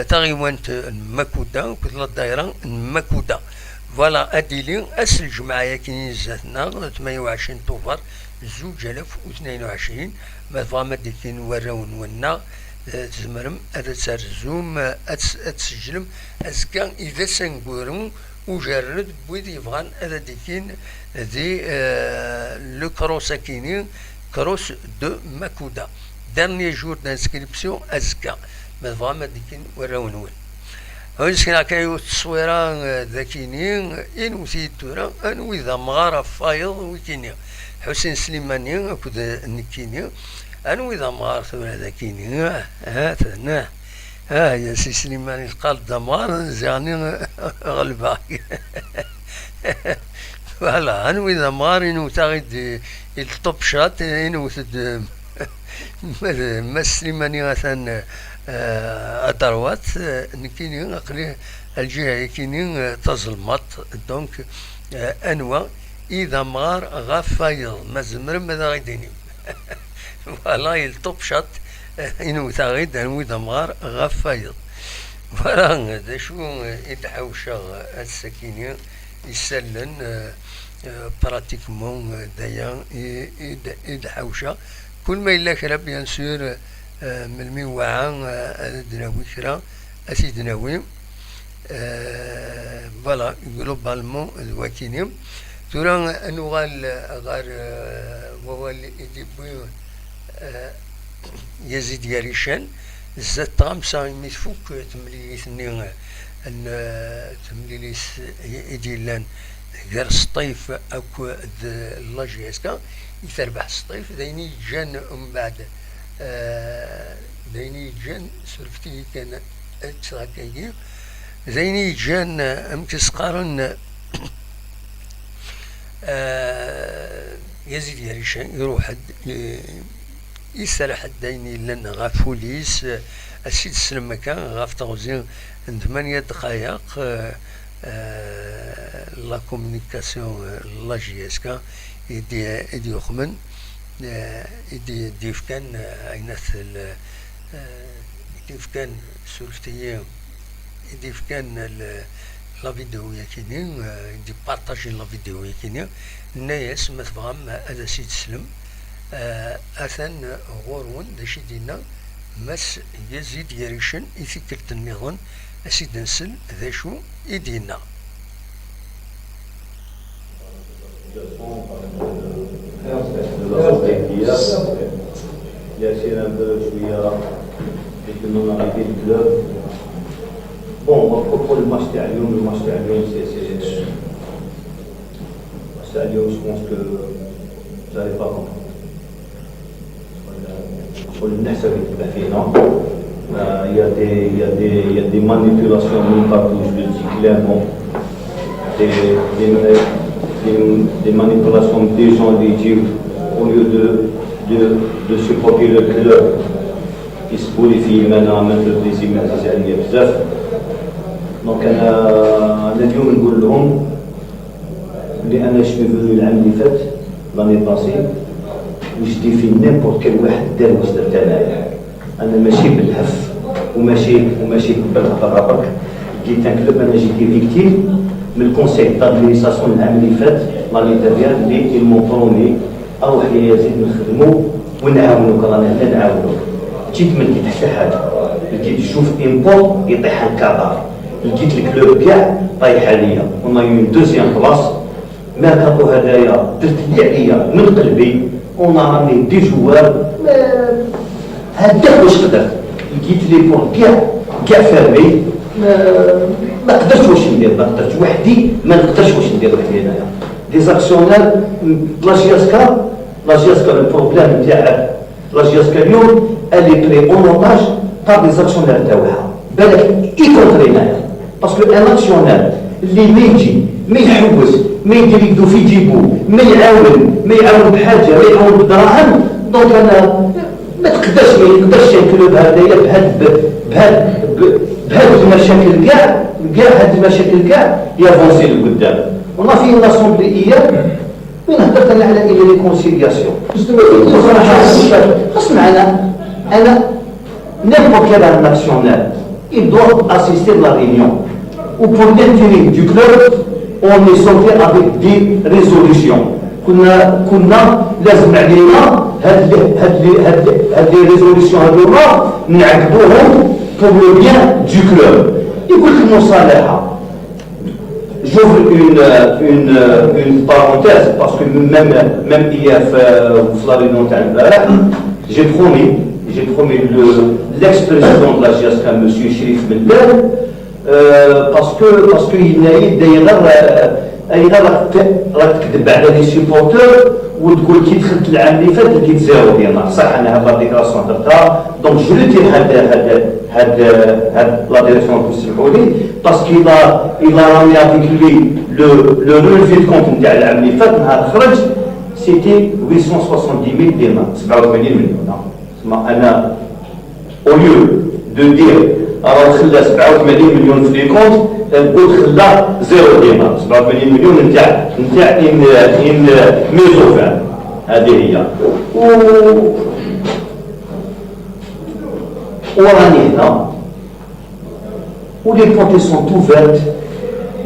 تغيوانت Makuda كتلا الدايره Makuda فوالا أديلي أسل جمعية كاينين زاتنا 28 طوفر 2022 ما ديكين وراون ونا تزمرم أتسرزوم أتسجلم أزكا إذا سنقورم وجرد بويد يبغان أذا ديكين دي لو كروس كاينين كروس دو ماكودا دارني جور دانسكريبسيون أزكا ما ديكين وراون ون هونسكنا كايو التصويرة ذاكينين إن وثيتورا أنو إذا مغارة فايض وكيني حسين سليماني أكود نكيني أنو إذا مغارة ثورة ذاكيني ثنا يا سي سليماني قال دمار زاني غلبا فوالا أنو إذا مغار إنو تاغد الطب شات إنو ثد ما سليماني غثان أدروات نكيني أقلي الجهة كيني تظلمت دونك أنواع إذا مغار غفايض مزمر ماذا غيديني فوالا يلطب شط إنو تغيد أنو إذا مغار غفايض فوالا دا شو يتحوشا السكيني يسلن براتيكمون دايا يتحوشا كل ما إلا كرا بيان سور من الميوعة دناوي كرا أسيدناوي فوالا جلوبالمون الواكينيم تورا أنوغال غار ووال إديبوي يزيد ياريشان زاد طامسا يميتفوك تمليثني أن تمليث إديلان غير الصطيف أكو اللاجيسكا يتربح الصطيف دايني جان من بعد دايني جان سلفتي كان أتساكي دايني جان أمكس قارن يزيد ياريشان يروح يسرح الديني لنا غاف بوليس السيد السلم كان غاف تغزين 8 دقائق لا كومونيكاسيون لا جي اس كا يدي يخمن يدي ديفكان عينات ديفكان سولفتية ديفكان لا فيديو يكيني دي بارطاجي لا فيديو يكيني الناس مثلا هذا سيد سلم أثن غورون داشي دينا مس يزيد يريشن يفكرت النظام أسيد نسل ذا شو يدينا ياسين un peu شوية dès que nous on arrive le club. Bon, pour le match تاع اليوم c'est match تاع اليوم je pense que vous n'allez pas comprendre. ونحسب يتبع فينا il y a des manipulations من partout, je le dis clairement, des manipulations des gens des types au lieu de supporter le club يسبوا لي في انا عملت البليسي ما عزيز عليا بزاف. دونك انا اليوم نقول لهم بلي انا شنو فوني العام اللي فات لاني باسي وجدي في نيمبورت كل واحد دار واش درت انايا. انا ماشي بالهف وماشي بالرابط جيت ان كلوب. انا جيت فيكتيم من الكونسيل دادمينيستراسيون العام اللي فات لاني ديال اللي المونطروني اروح يا يزيد نخدموا ونعاونوك. رانا هنا نعاونوك. جيت ما لقيت حتى حاجه. لقيت نشوف امبور يطيح الكادر. لقيت الكلوب كاع طايح عليا. اون اون دوزيام بلاص ما كانوا هدايا درت لي عليا من قلبي اون راني دي جوار هداك واش قدرت لقيت لي بور كاع فامي ما قدرتش واش ندير ما قدرتش وحدي ما نقدرش واش ندير وحدي هنايا دي زاكسيونير لا جياسكا البروبليم نتاع لا جياسكا اليوم اللي بري اون اوتاج بار دي زاكسيونير تاعها بالك يكونتري هنايا باسكو ان اكسيونير اللي ما يجي ما يحوس ما يدير يدو في جيبو ما يعاون بحاجه ما يعاون بدراهم دونك انا ما يقدرش ياكلوا بهذايا بهاد المشاكل كاع هاد المشاكل كاع يافونسي لقدام ونا فيه لاسومبلي ايام وين هدرت انا على اي ريكونسيلياسيون خاص معنا انا n'importe quel national il doit assister à la réunion ou pour l'intérêt du club on est sorti avec des résolutions كنا لازم علينا هاد لي ريزوليسيون هادوما نعقبوهم pour le bien du club. يقول لك المصالحة j'ouvre une parenthèse parce que même hier في la réunion تاع البارح j'ai promis l'ex-président de la GSK monsieur Chérif Mellal parce que il راك تكذب على لي سيبورتور وتقول كي دخلت العام اللي فات لقيت زيرو دينار صح انا هاد لا ديكلاسيون درتها دونك جو لو دير هاد لا ديريكسيون تسمحوا لي باسكو il a ramené avec lui le relevé de compte نتاع العام اللي فات نهار خرج سيتي 870,000 دينار 87 مليون تسمى انا au lieu de dire راه خلى 87 مليون في لي كونت نقول خلى زيرو دينار 87 مليون نتاع ان ميزوفان هذه هي وراني هنا ولي بونتي سون توفيرت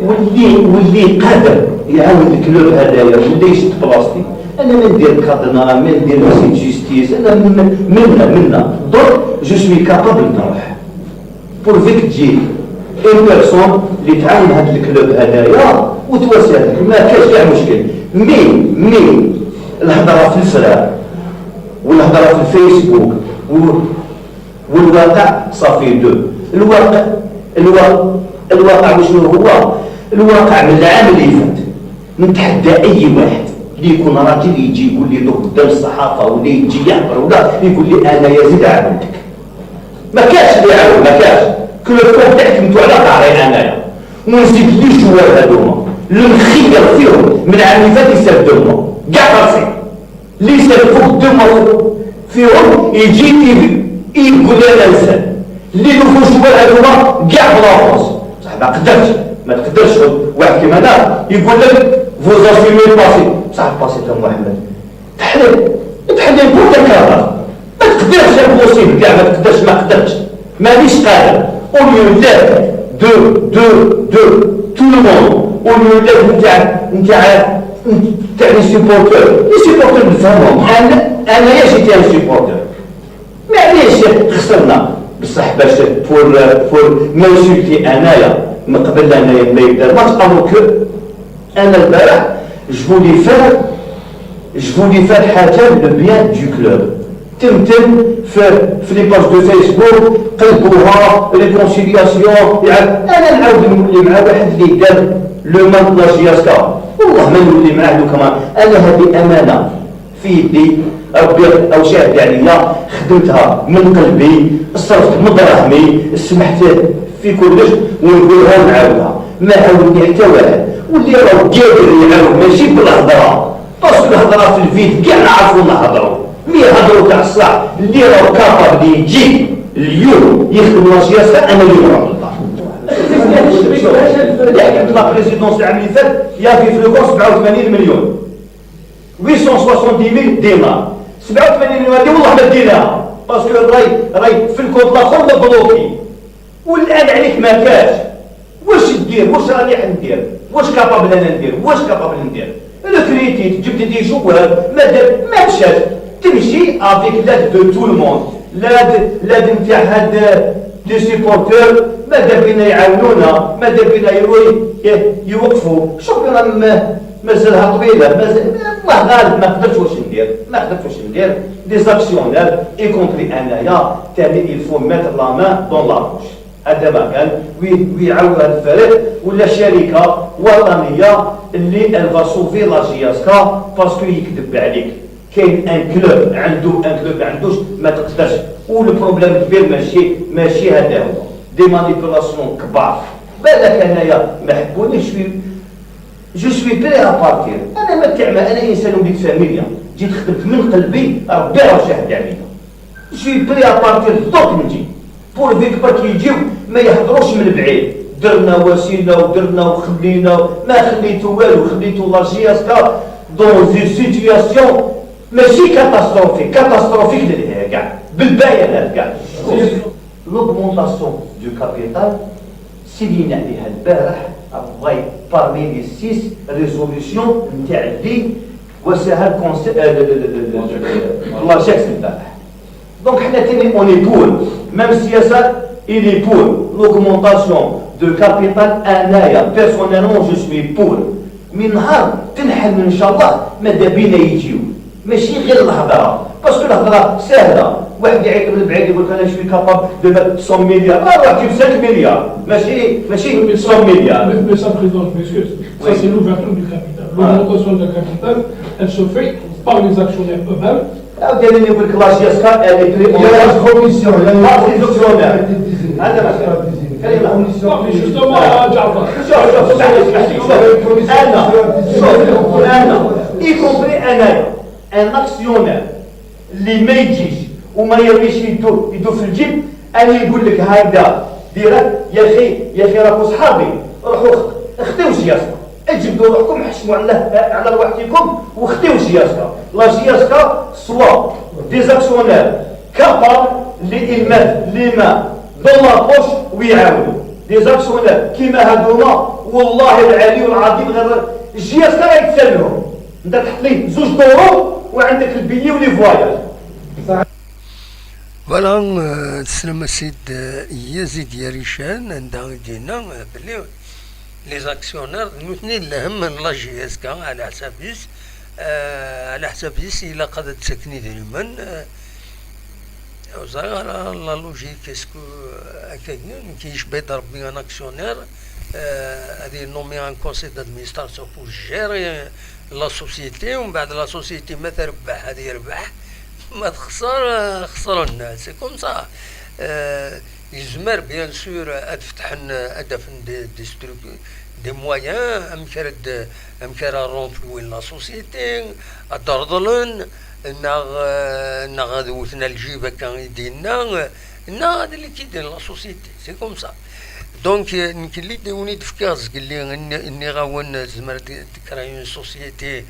واللي قادر يعاون الكلوب هذايا ولا يشد بلاصتي انا ما ندير كادنا ما ندير سيت جوستيس انا منا دونك جو سوي كابابل نروح بور فيك تجي اون بيرسون اللي تعاون هاد الكلوب هذايا وتواسي هذاك ما كاش كاع مشكل مي الهضره في الفرع والهضره في الفيسبوك والواقع صافي دو الواقع وشنو هو الواقع من العام اللي فات نتحدى اي واحد اللي يكون راجل يجي يقول لي دوك قدام الصحافه ولا يجي يعبر ولا يقول لي انا يزيد عاونتك ما كاش اللي يعاون ما كاش كل الكوب تاعك نتو على قاري انايا ونزيد لي الجوال هذوما المخير فيهم من العام اللي فات يسدوهم كاع راسي اللي يسد فوق الدم فيهم يجي يقول لي انا انسان اللي يدخلوا الجوال هذوما كاع بلافونس صح ما تقدرش واحد كيما انا يقول لك فوز اسومي الباسي بصح الباسي تاع محمد تحليل بوتا كارا ما تقدرش امبوسيبل كاع ما قدرتش مانيش قادر اون يو لا دو تو لو موند اون يو لا نتاع لي سيبورتور نفهمهم انا جيت ان سيبورتور معليش خسرنا بصح باش فور ما نسيتي انايا من قبل انايا ما يبدا الماتش الوغ انا البارح جو لي فار حاجه لو بيان دو كلوب تمتم في لي باج دو فيسبوك قلبوها ريكونسيلياسيون انا نعاود نولي مع واحد اللي دار لو مان لا جياسكا والله ما نولي معاه كمان انا هذه امانه في يدي ربي او شاهد عليا خدمتها من قلبي صرفت من دراهمي سمحت في كلش ونقولها ونعاودها ما عاودني حتى واحد واللي راه قادر يعاود ماشي بالهضره باسكو الهضره في الفيد كاع نعرفوا نهضروا مي هضروا تاع الصح اللي راه كابابل يجي اليوم يخدم لا سياسه انا اللي نروح لله لا بريزيدونس العام اللي فات يا في فريكونس 87 مليون 870,000 دينار 87 مليون هذه والله ما ديناها باسكو راي في الكود الاخر بلوكي والان عليك ما كاش واش ندير واش راني ندير واش كابابل انا ندير الكريتيت جبت دي جوال ما مشاش تمشي افيك لاد دو تو الموند لاد نتاع هاد لي سيبورتور ما دار بينا يعاونونا ما دار بينا يوقفوا شوف ما مازالها طويله، مازال الله غالب ما قدرتش واش ندير دي زاكسيونير اي كونتري انايا ثاني الفو ميتر لا مان دون لا بوش. هذا ما كان ويعاود هذا الفريق ولا شركه وطنيه اللي الفا سوفي لا جياسكا باسكو يكذب عليك. كاين ان كلوب ما عندوش ما تقدرش. والبروبليم الكبير ماشي هذا هو دي مانيبيولاسيون كبار. بالك انايا ما حبونيش جو سوي بري ابارتير. انا ما تعمى، انا انسان وليت فاميليا، جيت خدمت من قلبي، ربي راه شاهد عليا. جو بري ابارتير دوك نجي بور فيك با كيجيو ما يحضروش من بعيد. درنا وسيله ودرنا وخلينا، ما خليتو والو، خليتو لا جياسكا دون زي سيتياسيون ماشي كاتاستروفيك للهيه كاع بالبيانات كاع. لوغمونطاسيون دو كابيتال سيدينا عليها البارح بغي بارمي لي 6 ريزوليسيون نتاع اللي وساها الكونسي لا جاكس البارح. دونك حنا تاني اوني بور ميم السياسات إلي بور لوغمونطاسيون دو كابيتال. انايا بيرسونيلمون جو سوي بور. من نهار تنحل ان شاء الله ماذا بينا يجيو، ماشي غير الهضره، باسكو الهضره ساهله. واحد يعيط من بعيد يقول لك انا شوي كاباب دو 100 مليار، روح جيب 5 مليار، ماشي 100 مليار. Mais ça, Président, je m'excuse. Ça, c'est l'ouverture du capital. L'augmentation du capital, elle se fait par les actionnaires eux-mêmes. دايرين يقول لك لا جياسكا اللي تري هذا Non, mais justement, Jafar. انا y compris انايا ان اكسيونير اللي ما يجيش وما يرميش يدو في الجيب، انا يقول لك هكذا ديرك يا اخي راكو صحابي، روحوا اخديو جياسكا، اجبدوا روحكم حشموا على رواحكم وخديو جياسكا. لا جياسكا سوا دي اكسيونير كابابل اللي ما دون لا بوش ويعاودوا دي زاكسيونير كيما هادوما. والله العلي العظيم غير الجياسكا راه يتسالهم. انت تحط لي 2 دورو وعندك البيي ولي فواياج. فوالا تسلم السيد يزيد ياريشان عندها دينا بلي لي زاكسيونير الاثنين الاهم من لا جي اس كا على حساب يس الا قد تسكني دائما زعما لا لوجيك اسكو هكاك كيشبه يضرب بي ان اكسيونير هذه نومي ان كونسي دادمينستراسيون بور جيري لا سوسيتي، ومن بعد لا سوسيتي ما تربح هذه يربح، ما تخسر خسروا الناس. سي كوم سا. يزمر بيان سور فتح هدف دي مويان امكار رونفلوي لا سوسيتي ادرضلن غادوتنا الجيبه كان يدينا هذا اللي كيدير لا سوسيتي. سي كوم سا. دونك يمكن لي ديوني دفكاز قال لي اني غاون زمر تكراي اون سوسيتي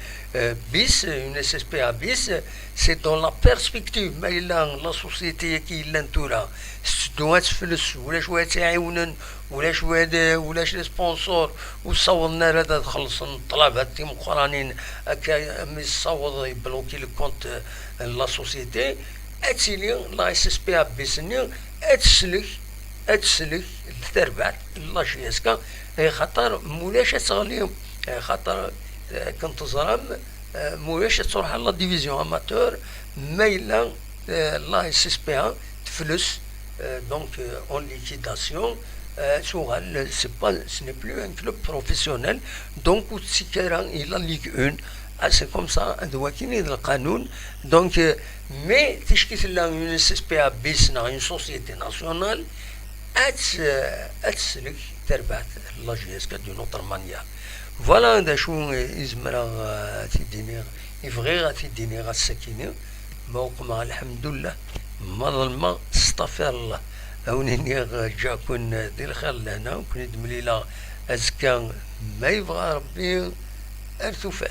بيس اون اس اس بي بيس. سي دون لا بيرسبكتيف ما الا لا سوسيتي كي الا نتورا دوات فلوس ولا شويه تعاونن ولا شويه ولا شي سبونسور وصورنا هذا تخلص الطلبات تيمقرانين هكا مي صوض يبلوكي الكونت لا سوسيتي اتسيلي لا اس اس بي بيسني اتسلك تربع لا جياسكا خاطر مولاش تغليهم، خاطر كنت زرام مولاش تروح على ديفيزيون اماتور ما الا لا اس اس بي تفلس دونك اون ليكيداسيون شغل سي با سني بلو ان كلوب بروفيسيونيل دونك تسكر الى ليغ 1. سي كوم سا هذا كاين القانون. دونك مي تشكيت لا اون اس اس بي بيسنا اون سوسيتي ناسيونال اتسلك تربعت لا جياسكا دو نوتر مانيا. فوالا هذا شو يزمرا تيديني يفغي تيديني غا السكينه موقمها الحمد لله ما ظلمه استغفر الله اونيني جا كون دير الخير لهنا وكون دمليله ازكى ما يبغى ربي ارتفع.